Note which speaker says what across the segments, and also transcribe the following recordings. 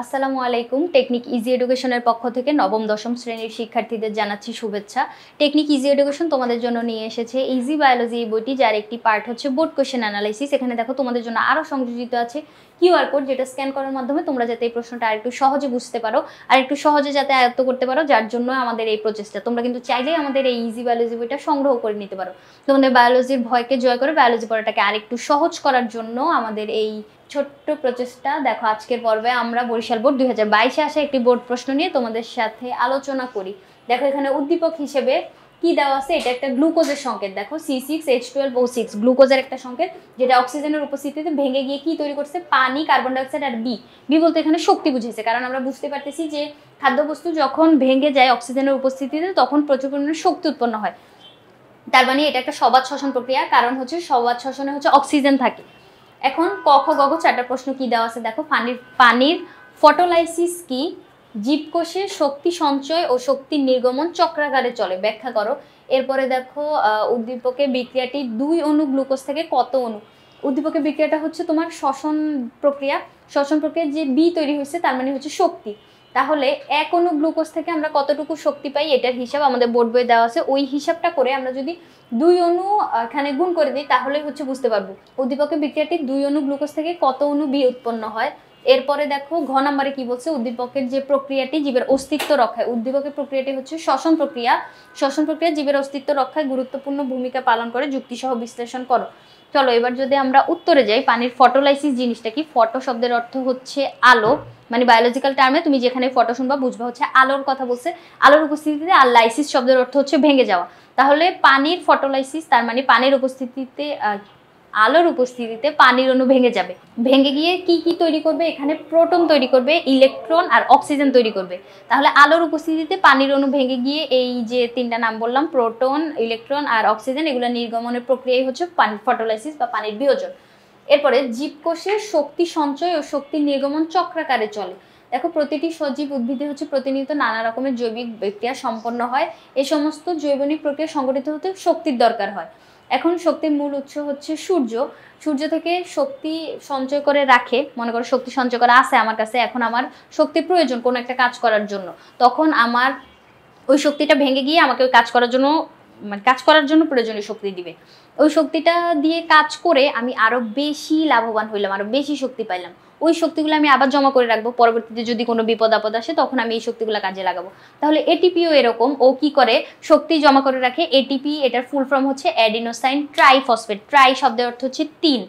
Speaker 1: আসসালামু আলাইকুম। Technique easy এডুকেশনের পক্ষ থেকে নবম দশম শ্রেণীর শিক্ষার্থীদের জানাচ্ছি শুভেচ্ছা। টেকনিক ইজি এডুকেশন তোমাদের জন্য নিয়ে এসেছে ইজি বায়োলজি এই বইটি, যার একটি পার্ট হচ্ছে বোর্ড কোয়েশ্চেন অ্যানালাইসিস। এখানে দেখো তোমাদের জন্য আরও সংযোজিত আছে কিউআর কোড, যেটা স্ক্যান করার মাধ্যমে তোমরা যাতে এই প্রশ্নটা আরেকটু সহজে বুঝতে পারো আর একটু সহজে যাতে আয়ত্ত করতে পারো, যার জন্য আমাদের এই প্রচেষ্টা। তোমরা কিন্তু চাইলেই আমাদের এই ইজি বায়োলজি বইটা সংগ্রহ করে নিতে পারো। তোমাদের বায়োলজির ভয়কে জয় করে বায়োলজি পড়াটাকে আরেকটু সহজ করার জন্য আমাদের এই ছোট্ট প্রচেষ্টা। দেখো আজকের পর্বে আমরা বরিশাল বোর্ড 2022-এ আসা একটি বোর্ড প্রশ্ন নিয়ে তোমাদের সাথে আলোচনা করি। দেখো এখানে উদ্দীপক হিসেবে কি দেওয়া আছে, এটা একটা গ্লুকোজের সংকেত। দেখো C6H12O6 গ্লুকোজের একটা সংকেত, যেটা অক্সিজেনের উপস্থিতিতে ভেঙে গিয়ে কি তৈরি করছে, পানি, কার্বন ডাইঅক্সাইড আর বি বলতে এখানে শক্তি বুঝেছে। কারণ আমরা বুঝতে পারতেছি যে খাদ্যবস্তু যখন ভেঙে যায় অক্সিজেনের উপস্থিতিতে তখন প্রচুর পরিমাণে শক্তি উৎপন্ন হয়। তার মানে এটা একটা সবাত শ্বসন প্রক্রিয়া, কারণ হচ্ছে সবাত শ্বসনে হচ্ছে অক্সিজেন থাকে। এখন ক খ গ ঘ চারটা প্রশ্ন কি দেওয়া আছে দেখো। পানির ফটোলাইসিস কি? জীবকোষে শক্তি সঞ্চয় ও শক্তি নির্গমন চক্রাকারে চলে, ব্যাখ্যা করো। এরপরে দেখো উদ্দীপকের বিক্রিয়াটি 2 অণু গ্লুকোজ থেকে কত অণু। উদ্দীপকের বিক্রিয়াটা হচ্ছে তোমার শ্বসন প্রক্রিয়া। শ্বসন প্রক্রিয়ার যে বি তৈরি হয়েছে তার মানে হচ্ছে শক্তি। তাহলে 1 অণু গ্লুকোজ থেকে আমরা কতটুকু শক্তি পাই, এটার হিসাব আমাদের বোর্ড বইয়ে দেওয়া আছে। ওই হিসাবটা করে আমরা যদি 2 অণু এখানে গুণ করে দিই তাহলে হচ্ছে বুঝতে পারবো উদ্দীপকের বিক্রিয়াটি 2 অণু গ্লুকোজ থেকে কত অণু বি উৎপন্ন হয়। এরপরে দেখো ঘ নম্বরে কি বলছে, উদ্দীপকের যে প্রক্রিয়াটি জীবের অস্তিত্ব রক্ষায়। উদ্দীপকের প্রক্রিয়াটি হচ্ছে শ্বসন প্রক্রিয়া। শ্বসন প্রক্রিয়া জীবের অস্তিত্ব রক্ষায় গুরুত্বপূর্ণ ভূমিকা পালন করে, যুক্তিসহ বিশ্লেষণ করো। চলো এবার যদি আমরা উত্তরে যাই, পানির ফটোলাইসিস জিনিসটা কি। ফটো শব্দের অর্থ হচ্ছে আলো, মানে বায়োলজিক্যাল টার্মে তুমি যেখানে ফটো শুনবা বুঝবা হচ্ছে আলোর কথা বলছে, আলোর উপস্থিতিতে। আর লাইসিস শব্দের অর্থ হচ্ছে ভেঙে যাওয়া। তাহলে পানির ফটোলাইসিস তার মানে পানির উপস্থিতিতে আলোর উপস্থিতিতে পানির অণু ভেঙে যাবে। ভেঙে গিয়ে কি কি তৈরি করবে, এখানে প্রোটন তৈরি করবে, ইলেকট্রন আর অক্সিজেন তৈরি করবে। তাহলে আলোর উপস্থিতিতে পানির অণু ভেঙে গিয়ে এই যে তিনটা নাম বললাম, প্রোটন, ইলেকট্রন আর অক্সিজেন, এগুলো নির্গমনের প্রক্রিয়াই হচ্ছে পানির ফটোলাইসিস বা পানির বিয়োজন। এরপরে জীবকোষে শক্তি সঞ্চয় ও শক্তি নির্গমন চক্রাকারে চলে। দেখো প্রতিটি সজীব উদ্ভিদে হচ্ছে প্রতিনিয়ত নানা রকমের জৈবিক বিক্রিয়া সম্পন্ন হয়। এই সমস্ত জৈবনিক প্রক্রিয়া সংগঠিত হতে শক্তির দরকার হয়। এখন শক্তির মূল উৎস হচ্ছে সূর্য। সূর্য থেকে শক্তি সঞ্চয় করে রাখে। মনে করো শক্তি সঞ্চয় করা আছে আমার কাছে, এখন আমার শক্তির প্রয়োজন কোনো একটা কাজ করার জন্য, তখন আমার ওই শক্তিটা ভেঙে গিয়ে আমাকে ওই কাজ করার জন্য, মানে কাজ করার জন্য প্রয়োজনীয় শক্তি দিবে। ওই শক্তিটা দিয়ে কাজ করে আমি আরো বেশি লাভবান হইলাম, আরো বেশি শক্তি পাইলাম। ওই শক্তিগুলো আমি আবার জমা করে রাখবো, পরবর্তীতে যদি কোনো বিপদ আপদ আসে তখন আমি এই শক্তিগুলো কাজে লাগাবো। তাহলে এটিপিও এরকম, ও কি করে শক্তি জমা করে রাখে। এটিপি এটার ফুল ফর্ম হচ্ছে অ্যাডিনোসাইন ট্রাইফসফেট। ট্রাই শব্দের অর্থ হচ্ছে 3।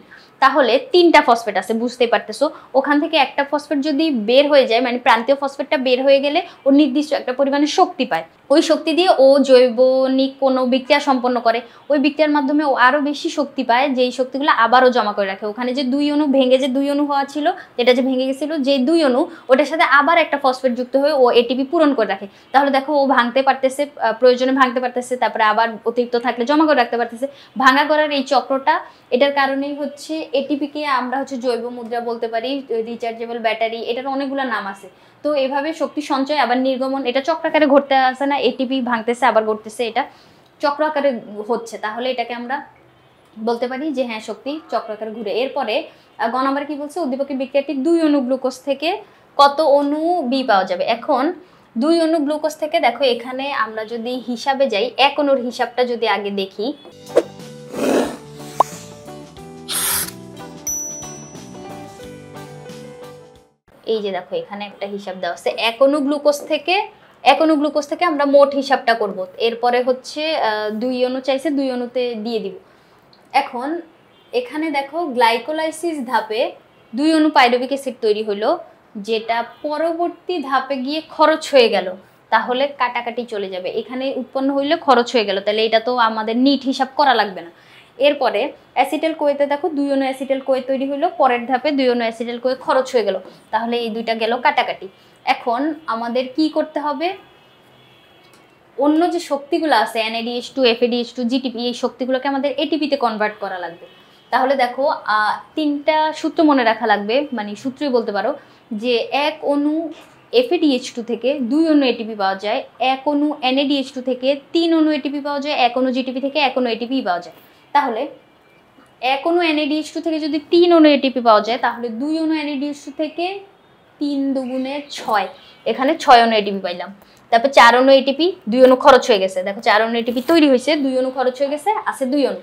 Speaker 1: তাহলে 3টা ফসফেট আছে, বুঝতেই পারতেছো। ওখান থেকে একটা ফসফেট যদি বের হয়ে যায়, মানে প্রান্তীয় ফসফেটটা বের হয়ে গেলে ও নির্দিষ্ট একটা পরিমাণে শক্তি পায়। ওই শক্তি দিয়ে ও জৈবনিক কোনো বিক্রিয়া সম্পন্ন করে। ওই বিক্রিয়ার মাধ্যমে ও আরো বেশি শক্তি পায়, যেই শক্তিগুলো আবারও জমা করে রাখে। ওখানে যে 2 অণু ভেঙে যে 2 অণু হওয়া ছিল, এটা যে ভেঙে গেছিল যে 2 অণু, ওটার সাথে আবার একটা ফসফেট যুক্ত হয়ে ও এটিপি পূরণ করে রাখে। তাহলে দেখো ও ভাঙতে পারতেছে, প্রয়োজনে ভাঙতে পারতেছে, তারপরে আবার অতিরিক্ত থাকলে জমা করে রাখতে পারতেছে। ভাঙা করার এই চক্রটা, এটার কারণেই হচ্ছে এটিপিকে আমরা হচ্ছে জৈব মুদ্রা বলতে পারি, রিচার্জেবল ব্যাটারি, এটার অনেকগুলো নাম আছে। তো এভাবে শক্তি সঞ্চয় আবার নির্গমন, এটা চক্রাকারে ঘটতে আসে না, এটিপি ভাঙতেছে আবার ঘটতেছে, এটা চক্র আকারে হচ্ছে। তাহলে এটাকে আমরা বলতে পারি যে হ্যাঁ শক্তি চক্রাকারে ঘুরে। এরপরে গ নম্বরে কি বলছে, উদ্দীপকের বিক্রিয়াটি 2 অণু গ্লুকোজ থেকে কত অণু বি পাওয়া যাবে। এখন 2 অণু গ্লুকোজ থেকে দেখো এখানে আমরা যদি হিসাবে যাই, 1 অণুর হিসাবটা যদি আগে দেখি। এই যে দেখো এখানে একটা হিসাব দেওয়া আছে, 1 অণু গ্লুকোজ থেকে আমরা মোট হিসাবটা করব। এরপরে হচ্ছে 2 অণু চাইছে, 2 অণুতে দিয়ে দিব। এখন এখানে দেখো গ্লাইকোলাইসিস ধাপে 2 অণু পাইরুভিক অ্যাসিড তৈরি হলো, যেটা পরবর্তী ধাপে গিয়ে খরচ হয়ে গেল। তাহলে কাটাকাটি চলে যাবে, এখানে উৎপন্ন হইলে খরচ হয়ে গেল, তাহলে এটা তো আমাদের নিট হিসাব করা লাগবে না। এরপরে অ্যাসিটাইল কোয়েতে দেখো 2 অণু অ্যাসিটাইল কোয়ে তৈরি হলো, পরের ধাপে 2 অণু অ্যাসিটাইল কোয়ে খরচ হয়ে গেল। তাহলে এই দুইটা গেল কাটাকাটি। এখন আমাদের কি করতে হবে, অন্য যে শক্তিগুলো আছে NADH2, FADH2, GTP, এই শক্তিগুলোকে আমাদের এটিপিতে কনভার্ট করা লাগবে। তাহলে দেখো 3টা সূত্র মনে রাখা লাগবে, মানে সূত্রই বলতে পারো, যে 1 অণু FADH2 থেকে 2 অণু এটিপি পাওয়া যায়, 1 অণু NADH2 থেকে 3 অণু এটিপি পাওয়া যায়, 1 অণু GTP থেকে 1 অণু এটিপি পাওয়া যায়। তাহলে 1 অণু NADH2 থেকে যদি 3 অণু এটিপি পাওয়া যায়, তাহলে 2 অণু NADH2 থেকে 3 দুগুণে 6, এখানে 6 অণু এটিপি পাইলাম। তারপর 4 অণু এটিপি, 2 অণু খরচ হয়ে গেছে। দেখো 4 অণু এটিপি তৈরি হয়েছে, 2 অণু খরচ হয়ে গেছে, আছে 2 অণু।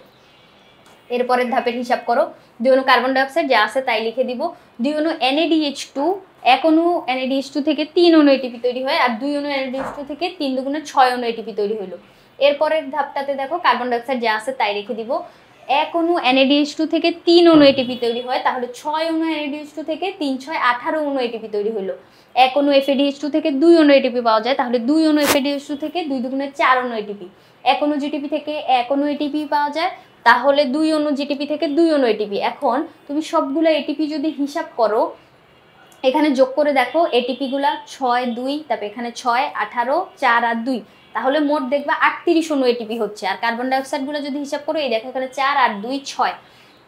Speaker 1: এরপরের ধাপের হিসাব করো, 2 অণু কার্বন ডাইঅক্সাইড যা আছে তাই লিখে দিব। 2 অণু NADH2, 1 অণু NADH2 থেকে 3 অণু এটিপি তৈরি হয়, আর 2 অণু NADH2 থেকে 3 দুগুণে 6 অণু এটিপি তৈরি হলো। এরপরের ধাপটাতে দেখো কার্বন ডাইঅক্সাইড যা আছে তাই রেখে দিব। 1 অণু NADH2 থেকে 3 অণু এটিপি তৈরি হয়, তাহলে 6 অণু NADH2 থেকে 3 6 18 অণু এটিপি তৈরি হলো। 1 অণু FADH2 থেকে 2 অণু এটিপি পাওয়া যায়, তাহলে 2 অণু FADH2 থেকে 2 দুগুণে 4 অণু এটিপি। 1 অণু জিটিপি থেকে 1 অণু এটিপি পাওয়া যায়, তাহলে 2 অণু জিটিপি থেকে 2 অণু এটিপি। এখন তুমি সবগুলো এটিপি যদি হিসাব করো, এখানে যোগ করে দেখো এটিপি গুলা 6 2, তারপর এখানে 6 18 4 আর 2, তাহলে মোট দেখবা 38 অণু এটিপি হচ্ছে। আর কার্বন ডাইঅক্সাইড গুলো যদি হিসাব করো, এই দেখো এখানে 4 আর 2 6,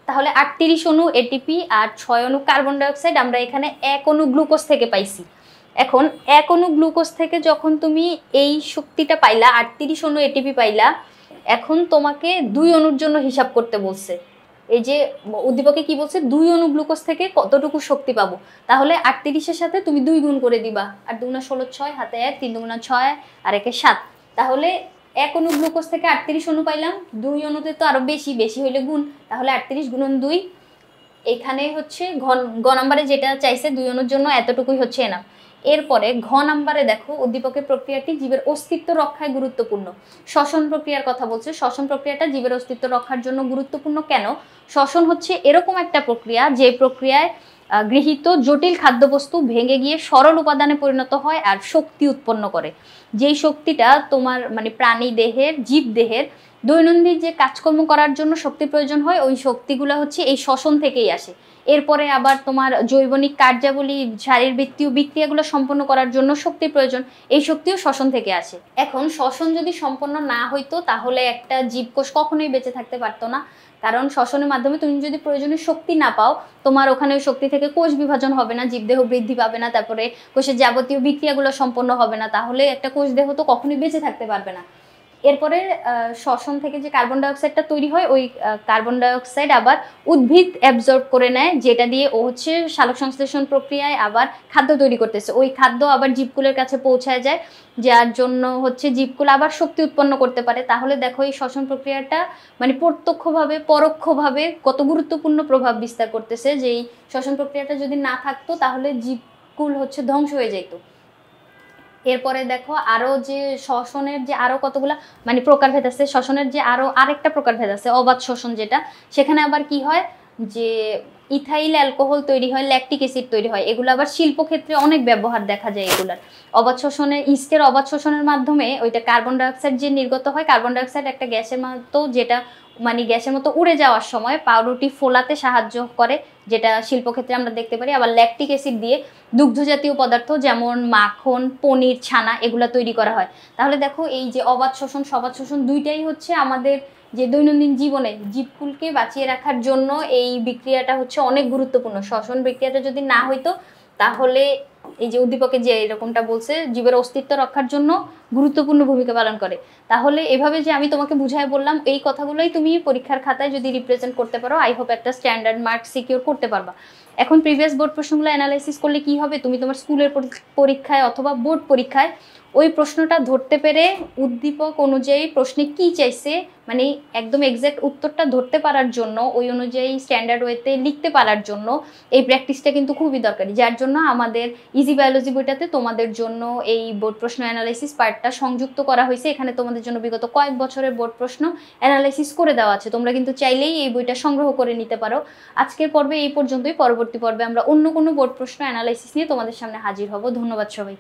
Speaker 1: তাহলে 38 অণু এটিপি আর 6 অণু কার্বন ডাইঅক্সাইড আমরা এখানে 1 অণু গ্লুকোজ থেকে পাইছি। এখন 1 অণু গ্লুকোজ থেকে যখন তুমি এই শক্তিটা পাইলা, 38 অণু এটিপি পাইলা, এখন তোমাকে 2 অণুর জন্য হিসাব করতে বলছে। এই যে উদ্দীপকে কি বলছে, 2 অণু গ্লুকোজ থেকে কতটুকু শক্তি পাবো, তাহলে 38-এর সাথে তুমি 2 গুণ করে দিবা, আর 2 গুণা 16 6, হাতে 1, 3 গুণা 6 আর 1 7, তাহলে 1 অণু গ্লুকোজ থেকে 38 অণু পাইলাম। 2 অণুতে তো আরো বেশি বেশি হইলে গুণ, তাহলে 38 গুণন 2, এখানে হচ্ছে ঘ নাম্বারে যেটা চাইছে 2 অণুর জন্য এতটুকুই হচ্ছে না। এরপরে ঘ নাম্বারে দেখো উদ্দীপকের প্রক্রিয়াটি জীবের অস্তিত্ব রক্ষায় গুরুত্বপূর্ণ। শ্বসন প্রক্রিয়ার কথা বলছে। শ্বসন প্রক্রিয়াটা জীবের অস্তিত্ব রক্ষার জন্য গুরুত্বপূর্ণ কেন? শ্বসন হচ্ছে এরকম একটা প্রক্রিয়া যে প্রক্রিয়ায় গৃহীত জটিল খাদ্যবস্তু ভেঙে গিয়ে সরল উপাদানে পরিণত হয় আর শক্তি উৎপন্ন করে। যেই শক্তিটা তোমার মানে প্রাণী দেহের, জীব দেহের দৈনন্দিন যে কাজকর্ম করার জন্য শক্তি প্রয়োজন হয়, ওই শক্তিগুলো হচ্ছে এই শ্বসন থেকেই আসে। এরপরে আবার তোমার জৈবনিক কার্যাবলী, শারীরবৃত্তীয় বিক্রিয়াগুলো সম্পন্ন করার জন্য শক্তির প্রয়োজন, এই শক্তিও শ্বসন থেকে আসে। এখন শ্বসন যদি সম্পন্ন না হইতো, তাহলে একটা জীবকোষ কখনোই বেঁচে থাকতে পারতো না। কারণ শ্বসনের মাধ্যমে তুমি যদি প্রয়োজনীয় শক্তি না পাও, তোমার ওখানে ওই শক্তি থেকে কোষ বিভাজন হবে না, জীবদেহ বৃদ্ধি পাবে না, তারপরে কোষের যাবতীয় বিক্রিয়াগুলো সম্পন্ন হবে না, তাহলে একটা কোষ দেহ তো কখনোই বেঁচে থাকতে পারবে না। এরপরে শ্বসন থেকে যে কার্বন ডাইঅক্সাইডটা তৈরি হয়, ওই কার্বন ডাইঅক্সাইড আবার উদ্ভিদ অ্যাবজর্ব করে নেয়, যেটা দিয়ে ও হচ্ছে সালোক সংশ্লেষণ প্রক্রিয়ায় আবার খাদ্য তৈরি করতেছে। ওই খাদ্য আবার জীবকুলের কাছে পৌঁছায় যায়, যার জন্য হচ্ছে জীবকুল আবার শক্তি উৎপন্ন করতে পারে। তাহলে দেখো এই শ্বসন প্রক্রিয়াটা মানে প্রত্যক্ষভাবে পরোক্ষভাবে কত গুরুত্বপূর্ণ প্রভাব বিস্তার করতেছে। যে এই শ্বসন প্রক্রিয়াটা যদি না থাকতো, তাহলে জীবকুল হচ্ছে ধ্বংস হয়ে যেত। এরপরে দেখো আরো যে শ্বসনের যে আরো কতগুলা মানে প্রকারভেদ আছে, শ্বসনের যে আরেকটা প্রকারভেদ আছে অবাধ শ্বসন, যেটা সেখানে আবার কি হয় যে ইথাইল অ্যালকোহল তৈরি হয়, ল্যাকটিক অ্যাসিড তৈরি হয়, এগুলো আবার শিল্পক্ষেত্রে অনেক ব্যবহার দেখা যায় এগুলার। অবাধ শোষণের ইস্টের অবাধ শোষণের মাধ্যমে ওইটা কার্বন ডাইঅক্সাইড যে নির্গত হয়, কার্বন ডাইঅক্সাইড একটা গ্যাসের মতো, যেটা মানে গ্যাসের মতো উড়ে যাওয়ার সময় পাউরুটি ফোলাতে সাহায্য করে, যেটা শিল্পক্ষেত্রে আমরা দেখতে পারি। আবার ল্যাকটিক অ্যাসিড দিয়ে দুগ্ধ জাতীয় পদার্থ যেমন মাখন, পনির, ছানা এগুলা তৈরি করা হয়। তাহলে দেখো এই যে অবাধ শোষণ, সবাধ শোষণ দুইটাই হচ্ছে আমাদের যে দৈনন্দিন জীবনে জীবকুলকে বাঁচিয়ে রাখার জন্য এই বিক্রিয়াটা হচ্ছে অনেক গুরুত্বপূর্ণ। শ্বসন বিক্রিয়াটা যদি না হইতো, তাহলে এই যে উদ্দীপকে যে এরকমটা বলছে জীবের অস্তিত্ব রক্ষার জন্য গুরুত্বপূর্ণ ভূমিকা পালন করে। তাহলে এভাবে যে আমি তোমাকে বুঝাই বললাম, এই কথাগুলোই তুমি পরীক্ষার খাতায় যদি রিপ্রেজেন্ট করতে পারো, আই হোপ একটা স্ট্যান্ডার্ড মার্ক সিকিউর করতে পারবা। এখন প্রিভিয়াস বোর্ড প্রশ্নগুলো অ্যানালাইসিস করলে কি হবে, তুমি তোমার স্কুলের পরীক্ষায় অথবা বোর্ড পরীক্ষায় ওই প্রশ্নটা ধরতে পেরে উদ্দীপক অনুযায়ী প্রশ্নে কি চাইছে মানে একদম এক্সাক্ট উত্তরটা ধরতে পারার জন্য, ওই অনুযায়ী স্ট্যান্ডার্ড ওয়েতে লিখতে পারার জন্য এই প্র্যাকটিসটা কিন্তু খুবই দরকারি। যার জন্য আমাদের ইজি বায়োলজি বইটাতে তোমাদের জন্য এই বোর্ড প্রশ্ন অ্যানালাইসিস পার্টটা সংযুক্ত করা হয়েছে। এখানে তোমাদের জন্য বিগত কয়েক বছরের বোর্ড প্রশ্ন অ্যানালাইসিস করে দেওয়া আছে, তোমরা কিন্তু চাইলেই এই বইটা সংগ্রহ করে নিতে পারো। আজকের পর্বে এই পর্যন্তই। পরবর্তী পর্বে আমরা অন্য কোনো বোর্ড প্রশ্ন অ্যানালাইসিস নিয়ে তোমাদের সামনে হাজির হব। ধন্যবাদ সবাই।